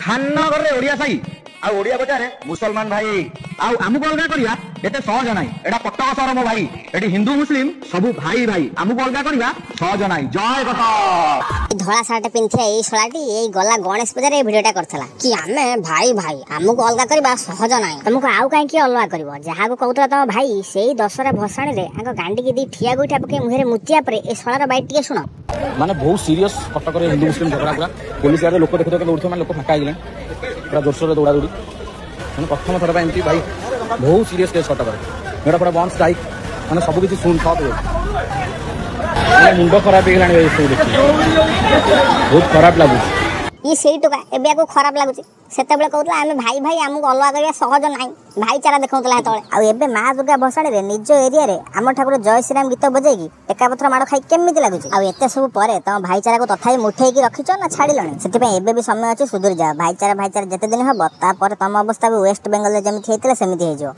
ଖାନନଗର ରେ ଓଡିଆ ସାହି ଆଉ ଓଡିଆ ବଜାରରେ ମୁସଲମାନ ଭାଇ ଆଉ ଆମକୁ ଅଲଗା କରିବା ଏତେ ସହଜ ନାହିଁ। ଏଟା କଟକ ସହର ମୋ ଭାଇ, ଏଠି ହିନ୍ଦୁ ମୁସଲିମ ସବୁ ଭାଇ ଭାଇ, ଆମକୁ ଅଲଗା କରିବା ସହଜ ନାହିଁ। ଜୟ କଟକ। ଧଳା ସାର୍ଟ ପିନ୍ଧିଥିବା ଏଇ ଶଳାଟି ଏଇ ଗଲା ଗଣେଶ ପୂଜାରେ ଏଇ ଭିଡିଓଟା କରିଥିଲା କି ଆମେ ଭାଇ ଭାଇ ଆମକୁ ଅଲଗା କରିବା ସହଜ ନାହିଁ। ତମକୁ ଆଉ କାହିଁକି ଅଲଗା କରିବ? ଯାହାକୁ କହୁଥିଲା ତମ ଭାଇ ସେଇ ଦଶହରା ଭସାଣିରେ ଆଙ୍କ ଗାଣ୍ଡିକି ଦେଇ ଠିଆ ଗୋଇଠା ପକେଇ ମୁହଁରେ ମୁତିଆ ପରେ ଏ ଶଳାର ବାଇଟ ଟିକେ ଶୁଣ। ମାନେ ବହୁତ ସିରିୟସ୍ କଟକରେ ହିନ୍ଦୁ ମୁସଲିମ ଝଗଡ଼ା ପୁରା ପୋଲିସ ଗାଡ଼ିରେ ଲୋକ ଦେଖୁଥିବେ ଦୌଡ଼ୁଥିବେ, ମାନେ ଲୋକ ଫାଙ୍କା ହେଇଗଲେ ପୁରା ଜୋରସୋରରେ ଦୌଡ଼ା ଦୌଡ଼ି। ମାନେ ପ୍ରଥମ ଥର ପାଇଁ ଏମିତି ଭାଇ ବହୁତ ସିରିୟସ୍ କେସ୍ କଟକରେ ମେଢ଼ ପୁରା ବନ୍ଦ ଷ୍ଟ୍ରାଇକ୍, ମାନେ ସବୁ କିଛି ଶୁଣ ଠପ୍ ହୁଏ। ମୁଣ୍ଡ ଖରାପ ହେଇଗଲାଣି ଭାଇ ସବୁ ଦେଖି, ବହୁତ ଖରାପ ଲାଗୁଛି। ଇଏ ସେଇ ଟୋକା ଏବେ ଆକୁ ଖରାପ ଲାଗୁଛି। ସେତେବେଳେ କହୁଥିଲା ଆମେ ଭାଇ ଭାଇ ଆମକୁ ଅଲଗା କରିବା ସହଜ ନାହିଁ, ଭାଇଚାରା ଦେଖାଉଥିଲା ସେତେବେଳେ। ଆଉ ଏବେ ମା ଦୁର୍ଗା ଭସାଣିରେ ନିଜ ଏରିଆରେ ଆମ ଠାକୁର ଜୟ ଶ୍ରୀରାମ ଗୀତ ବଜେଇକି ଏକାପତ୍ର ମାଡ଼ ଖାଇ କେମିତି ଲାଗୁଛି? ଆଉ ଏତେ ସବୁ ପରେ ତମ ଭାଇଚାରାକୁ ତଥାପି ମୁଠେଇକି ରଖିଛ ନା ଛାଡ଼ିଲଣି? ସେଥିପାଇଁ ଏବେ ବି ସମୟ ଅଛି ସୁଧୁରି ଯାଅ। ଭାଇଚାରା ଯେତେ ଦିନ ହବ ତାପରେ ତମ ଅବସ୍ଥା ବି ୱେଷ୍ଟ ବେଙ୍ଗଲରେ ଯେମିତି ହେଇଥିଲା ସେମିତି ହେଇଯିବ।